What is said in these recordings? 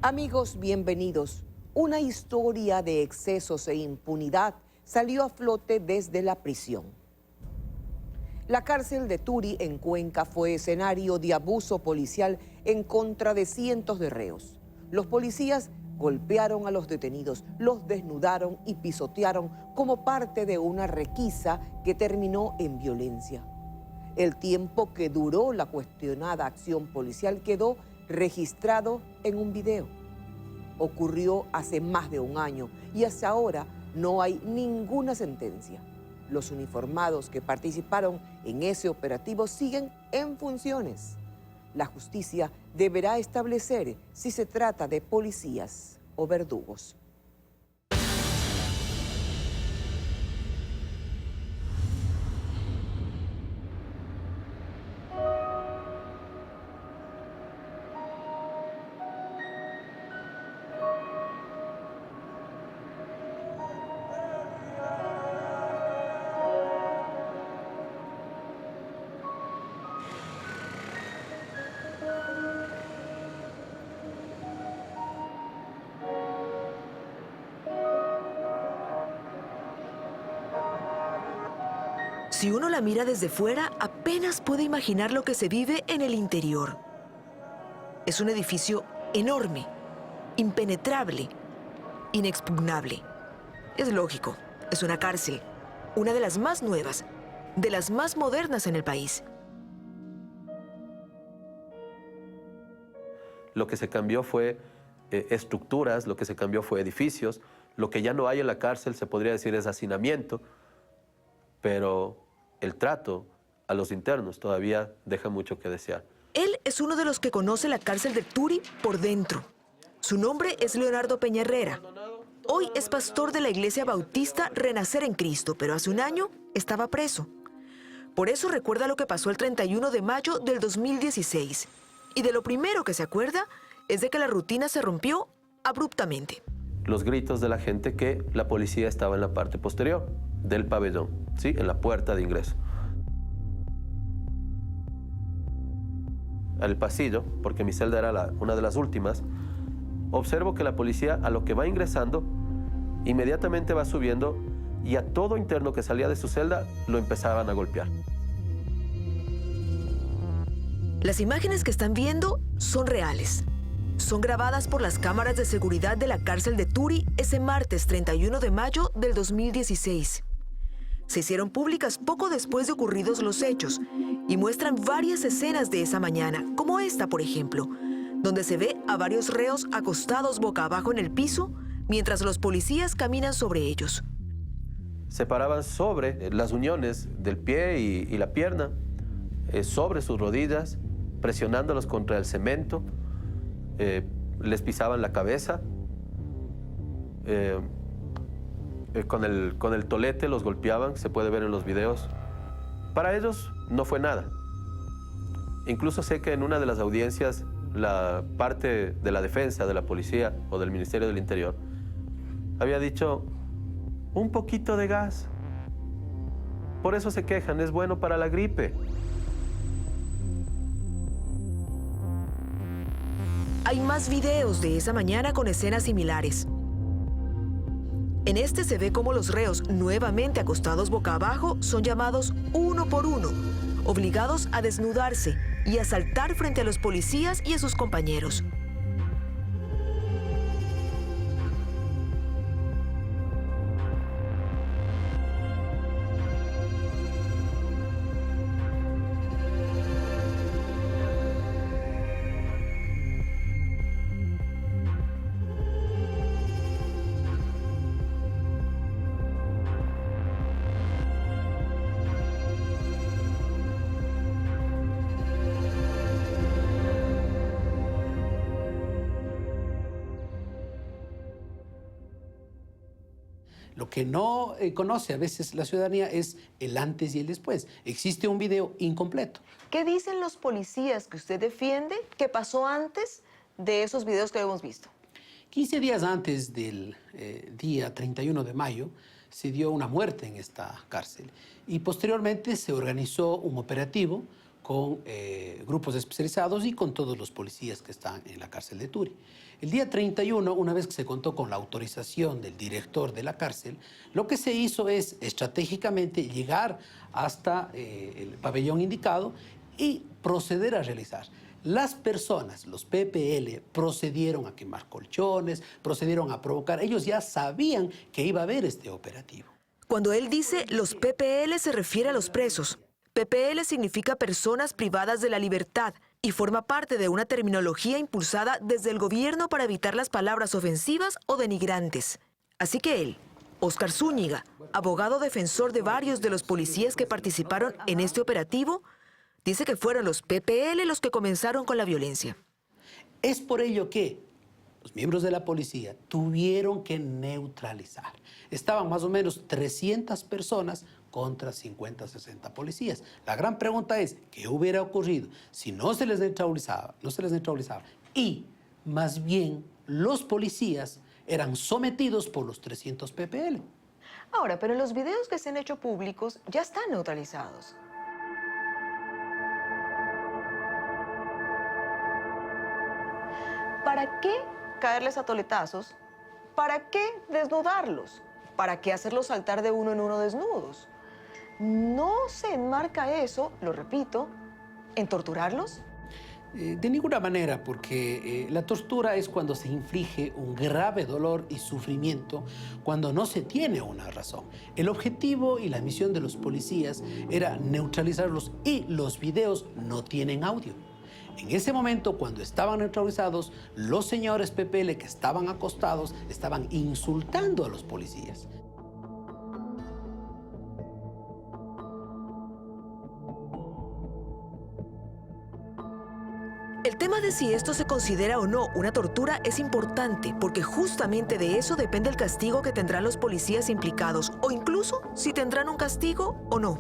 Amigos, bienvenidos. Una historia de excesos e impunidad salió a flote desde la prisión. La cárcel de Turi, en Cuenca, fue escenario de abuso policial en contra de cientos de reos. Los policías golpearon a los detenidos, los desnudaron y pisotearon como parte de una requisa que terminó en violencia. El tiempo que duró la cuestionada acción policial quedó registrado en un video. Ocurrió hace más de un año y hasta ahora no hay ninguna sentencia. Los uniformados que participaron en ese operativo siguen en funciones. La justicia deberá establecer si se trata de policías o verdugos. Si uno la mira desde fuera, apenas puede imaginar lo que se vive en el interior. Es un edificio enorme, impenetrable, inexpugnable. Es lógico, es una cárcel, una de las más nuevas, de las más modernas en el país. Lo que se cambió fue estructuras, lo que se cambió fue edificios. Lo que ya no hay en la cárcel se podría decir es hacinamiento, pero el trato a los internos todavía deja mucho que desear. Él es uno de los que conoce la cárcel de Turi por dentro. Su nombre es Leonardo Peña Herrera. Hoy es pastor de la Iglesia Bautista Renacer en Cristo, pero hace un año estaba preso. Por eso recuerda lo que pasó el 31 de mayo del 2016. Y de lo primero que se acuerda es de que la rutina se rompió abruptamente. Los gritos de la gente que la policía estaba en la parte posterior del pabellón, ¿sí? En la puerta de ingreso. Al pasillo, porque mi celda era una de las últimas, observo que la policía, a lo que va ingresando, inmediatamente va subiendo y a todo interno que salía de su celda lo empezaban a golpear. Las imágenes que están viendo son reales. Son grabadas por las cámaras de seguridad de la cárcel de Turi ese martes 31 de mayo del 2016. Se hicieron públicas poco después de ocurridos los hechos y muestran varias escenas de esa mañana, como esta, por ejemplo, donde se ve a varios reos acostados boca abajo en el piso mientras los policías caminan sobre ellos. Se paraban sobre las uniones del pie y la pierna, sobre sus rodillas, presionándolos contra el cemento. Les pisaban la cabeza, con el tolete los golpeaban, se puede ver en los videos. Para ellos no fue nada. Incluso sé que en una de las audiencias la parte de la defensa de la policía o del Ministerio del Interior había dicho un poquito de gas. Por eso se quejan, es bueno para la gripe. Hay más videos de esa mañana con escenas similares. En este se ve cómo los reos, nuevamente acostados boca abajo, son llamados uno por uno, obligados a desnudarse y a saltar frente a los policías y a sus compañeros. Lo que no conoce a veces la ciudadanía es el antes y el después. Existe un video incompleto. ¿Qué dicen los policías que usted defiende que pasó antes de esos videos que hemos visto? 15 días antes del día 31 de mayo se dio una muerte en esta cárcel y posteriormente se organizó un operativo con grupos especializados y con todos los policías que están en la cárcel de Turi. El día 31, una vez que se contó con la autorización del director de la cárcel, lo que se hizo es estratégicamente llegar hasta el pabellón indicado y proceder a realizar. Las personas, los PPL, procedieron a quemar colchones, procedieron a provocar. Ellos ya sabían que iba a haber este operativo. Cuando él dice los PPL se refiere a los presos. PPL significa personas privadas de la libertad y forma parte de una terminología impulsada desde el gobierno para evitar las palabras ofensivas o denigrantes. Así que él, Óscar Zúñiga, abogado defensor de varios de los policías que participaron en este operativo, dice que fueron los PPL los que comenzaron con la violencia. Es por ello que los miembros de la policía tuvieron que neutralizar. Estaban más o menos 300 personas contra 50, 60 policías. La gran pregunta es, ¿qué hubiera ocurrido si no se les neutralizaba? Y, más bien, los policías eran sometidos por los 300 PPL. Ahora, pero los videos que se han hecho públicos ya están neutralizados. ¿Para qué caerles a toletazos? ¿Para qué desnudarlos? ¿Para qué hacerlos saltar de uno en uno desnudos? ¿No se enmarca eso, lo repito, en torturarlos? De ninguna manera, porque la tortura es cuando se inflige un grave dolor y sufrimiento, cuando no se tiene una razón. El objetivo y la misión de los policías era neutralizarlos y los videos no tienen audio. En ese momento, cuando estaban neutralizados, los señores PPL que estaban acostados estaban insultando a los policías. El tema de si esto se considera o no una tortura es importante porque justamente de eso depende el castigo que tendrán los policías implicados o incluso si tendrán un castigo o no.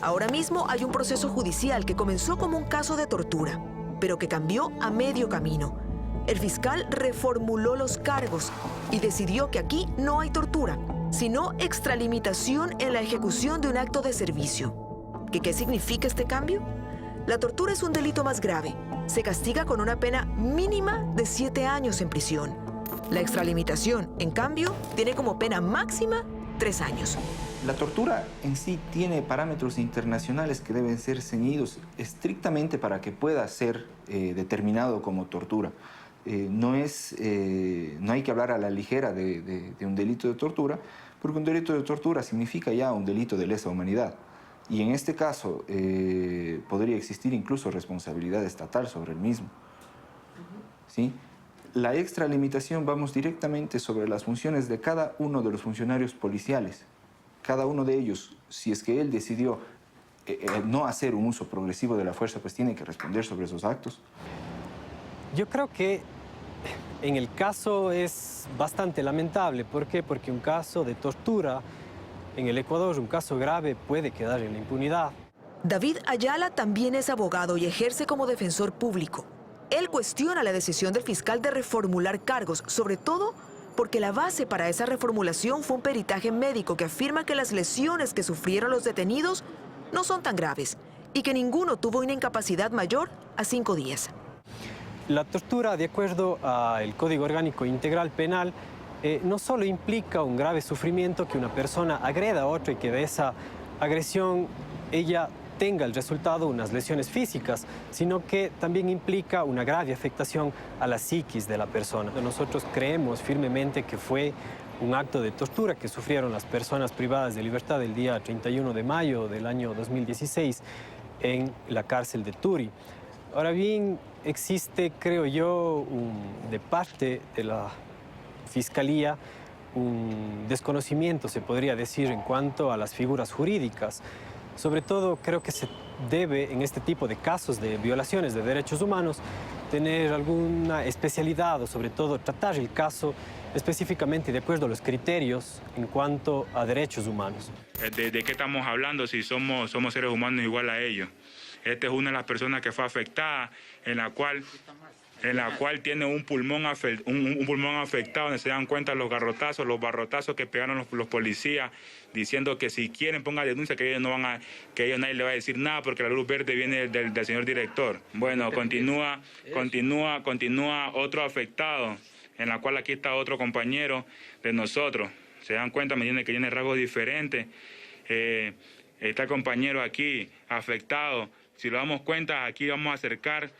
Ahora mismo hay un proceso judicial que comenzó como un caso de tortura, pero que cambió a medio camino. El fiscal reformuló los cargos y decidió que aquí no hay tortura, sino extralimitación en la ejecución de un acto de servicio. ¿Qué significa este cambio? La tortura es un delito más grave. Se castiga con una pena mínima de 7 años en prisión. La extralimitación, en cambio, tiene como pena máxima 3 años. La tortura en sí tiene parámetros internacionales que deben ser ceñidos estrictamente para que pueda ser determinado como tortura. No hay que hablar a la ligera de un delito de tortura, porque un delito de tortura significa ya un delito de lesa humanidad. Y en este caso podría existir incluso responsabilidad estatal sobre el mismo. ¿Sí? La extralimitación vamos directamente sobre las funciones de cada uno de los funcionarios policiales. Cada uno de ellos, si es que él decidió no hacer un uso progresivo de la fuerza, pues tiene que responder sobre esos actos. Yo creo que en el caso es bastante lamentable. ¿Por qué? Porque un caso de tortura en el Ecuador, un caso grave, puede quedar en la impunidad. David Ayala también es abogado y ejerce como defensor público. Él cuestiona la decisión del fiscal de reformular cargos, sobre todo porque la base para esa reformulación fue un peritaje médico que afirma que las lesiones que sufrieron los detenidos no son tan graves y que ninguno tuvo una incapacidad mayor a 5 días. La tortura, de acuerdo al Código Orgánico Integral Penal, no solo implica un grave sufrimiento que una persona agreda a otro y que de esa agresión ella tenga el resultado unas lesiones físicas, sino que también implica una grave afectación a la psiquis de la persona. Nosotros creemos firmemente que fue un acto de tortura que sufrieron las personas privadas de libertad el día 31 de mayo del año 2016 en la cárcel de Turi. Ahora bien, existe, creo yo, de parte de la Fiscalía, un desconocimiento, se podría decir, en cuanto a las figuras jurídicas. Sobre todo, creo que se debe, en este tipo de casos de violaciones de derechos humanos, tener alguna especialidad o, sobre todo, tratar el caso específicamente de acuerdo a los criterios en cuanto a derechos humanos. ¿De qué estamos hablando si somos seres humanos igual a ellos? Esta es una de las personas que fue afectada, en la cual en la cual tiene un pulmón afectado, donde se dan cuenta los barrotazos que pegaron los policías, diciendo que si quieren pongan denuncia, que ellos nadie le va a decir nada porque la luz verde viene del señor director. Bueno, continúa otro afectado, en la cual aquí está otro compañero de nosotros. Se dan cuenta, me entienden, que tiene rasgos diferentes. Está el compañero aquí afectado. Si lo damos cuenta, aquí vamos a acercar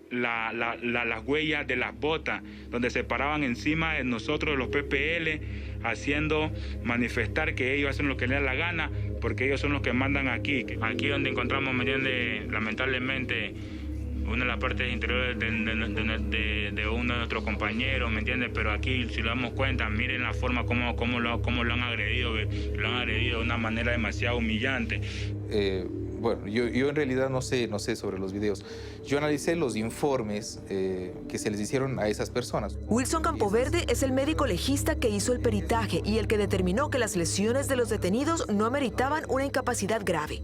las huellas de las botas, donde se paraban encima de nosotros los PPL, haciendo manifestar que ellos hacen lo que les da la gana, porque ellos son los que mandan aquí. Aquí donde encontramos, ¿me entiende?, lamentablemente, una de las partes interiores de uno de nuestros compañeros, ¿me entiendes? Pero aquí, si lo damos cuenta, miren la forma como lo han agredido, lo han agredido de una manera demasiado humillante. Bueno, yo en realidad no sé sobre los videos. Yo analicé los informes que se les hicieron a esas personas. Wilson Campoverde es el médico legista que hizo el peritaje y el que determinó que las lesiones de los detenidos no ameritaban una incapacidad grave.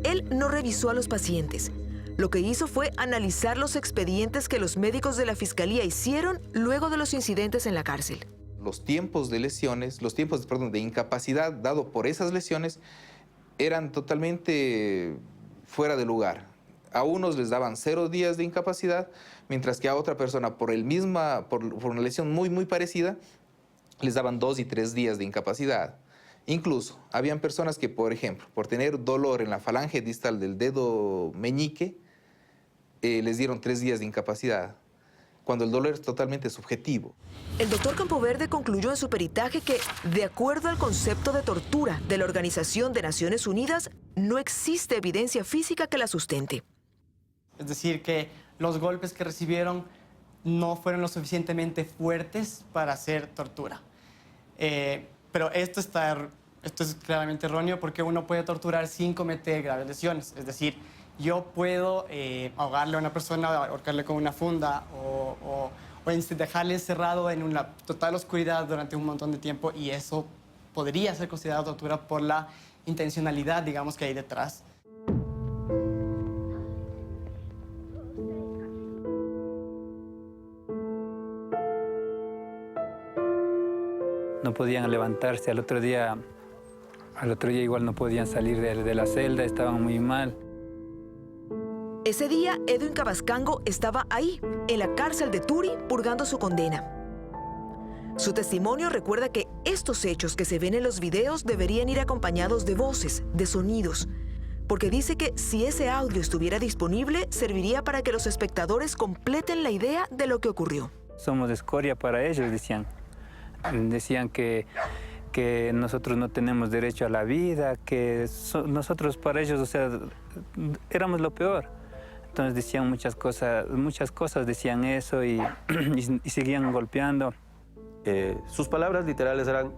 Él no revisó a los pacientes. Lo que hizo fue analizar los expedientes que los médicos de la Fiscalía hicieron luego de los incidentes en la cárcel. Los tiempos de lesiones, de incapacidad dado por esas lesiones eran totalmente fuera de lugar. A unos les daban 0 días de incapacidad, mientras que a otra persona por una lesión muy parecida les daban 2 y 3 días de incapacidad. Incluso habían personas que, por ejemplo, por tener dolor en la falange distal del dedo meñique, les dieron 3 días de incapacidad, cuando el dolor es totalmente subjetivo. El doctor Campoverde concluyó en su peritaje que, de acuerdo al concepto de tortura de la Organización de Naciones Unidas, no existe evidencia física que la sustente. Es decir, que los golpes que recibieron no fueron lo suficientemente fuertes para hacer tortura. Pero esto es claramente erróneo, porque uno puede torturar sin cometer graves lesiones. Es decir, yo puedo ahogarle a una persona, ahorcarle con una funda o dejarle encerrado en una total oscuridad durante un montón de tiempo, y eso podría ser considerado tortura por la intencionalidad, digamos, que hay detrás. No podían levantarse, al otro día igual no podían salir de la celda, estaban muy mal. Ese día, Edwin Cabascango estaba ahí, en la cárcel de Turi, purgando su condena. Su testimonio recuerda que estos hechos que se ven en los videos deberían ir acompañados de voces, de sonidos, porque dice que si ese audio estuviera disponible, serviría para que los espectadores completen la idea de lo que ocurrió. Somos escoria para ellos, decían. Decían que nosotros no tenemos derecho a la vida, que nosotros para ellos, o sea, éramos lo peor. Entonces decían muchas cosas decían eso y seguían golpeando. Sus palabras literales eran: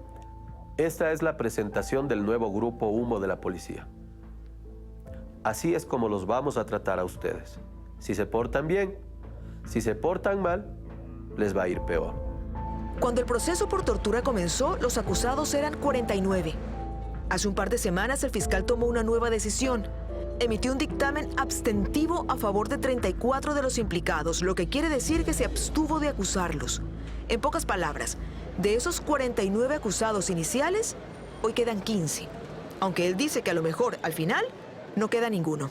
esta es la presentación del nuevo grupo Humo de la policía. Así es como los vamos a tratar a ustedes. Si se portan bien, si se portan mal, les va a ir peor. Cuando el proceso por tortura comenzó, los acusados eran 49. Hace un par de semanas, el fiscal tomó una nueva decisión. Emitió un dictamen abstentivo a favor de 34 de los implicados, lo que quiere decir que se abstuvo de acusarlos. En pocas palabras, de esos 49 acusados iniciales, hoy quedan 15. Aunque él dice que a lo mejor, al final, no queda ninguno.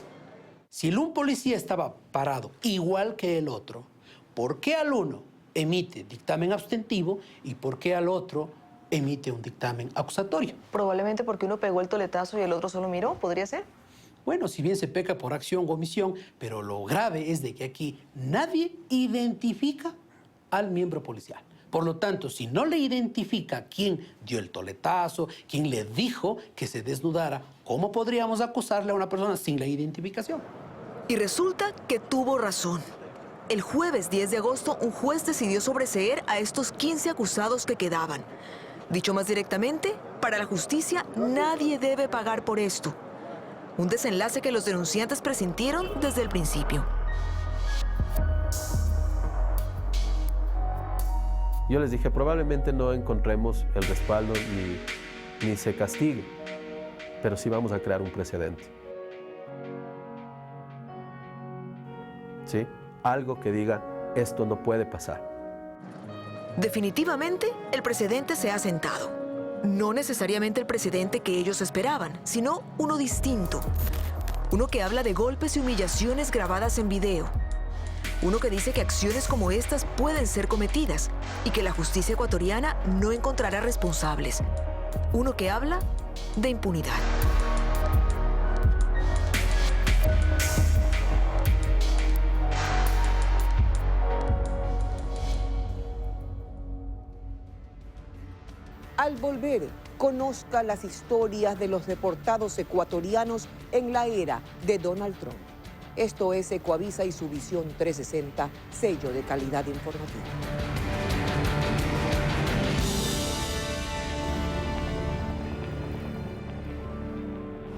Si un policía estaba parado igual que el otro, ¿por qué al uno emite dictamen abstentivo y por qué al otro emite un dictamen acusatorio? Probablemente porque uno pegó el toletazo y el otro solo miró, ¿podría ser? Bueno, si bien se peca por acción o omisión, pero lo grave es de que aquí nadie identifica al miembro policial. Por lo tanto, si no le identifica quién dio el toletazo, quién le dijo que se desnudara, ¿cómo podríamos acusarle a una persona sin la identificación? Y resulta que tuvo razón. El jueves 10 de agosto, un juez decidió sobreseer a estos 15 acusados que quedaban. Dicho más directamente, para la justicia nadie debe pagar por esto. Un desenlace que los denunciantes presintieron desde el principio. Yo les dije, probablemente no encontremos el respaldo ni se castigue, pero sí vamos a crear un precedente. ¿Sí? algo que diga, esto no puede pasar. Definitivamente, el precedente se ha sentado. No necesariamente el precedente que ellos esperaban, sino uno distinto. Uno que habla de golpes y humillaciones grabadas en video. Uno que dice que acciones como estas pueden ser cometidas y que la justicia ecuatoriana no encontrará responsables. Uno que habla de impunidad. Al volver, conozca las historias de los deportados ecuatorianos en la era de Donald Trump. Esto es Ecuavisa y su Visión 360, sello de calidad informativa.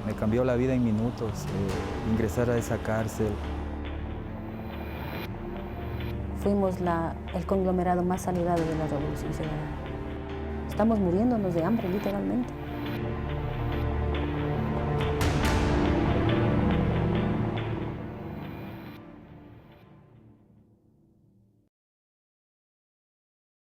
Me cambió la vida en minutos, ingresar a esa cárcel. Fuimos el conglomerado más saludable de la Revolución Ciudadana. Estamos muriéndonos de hambre, literalmente.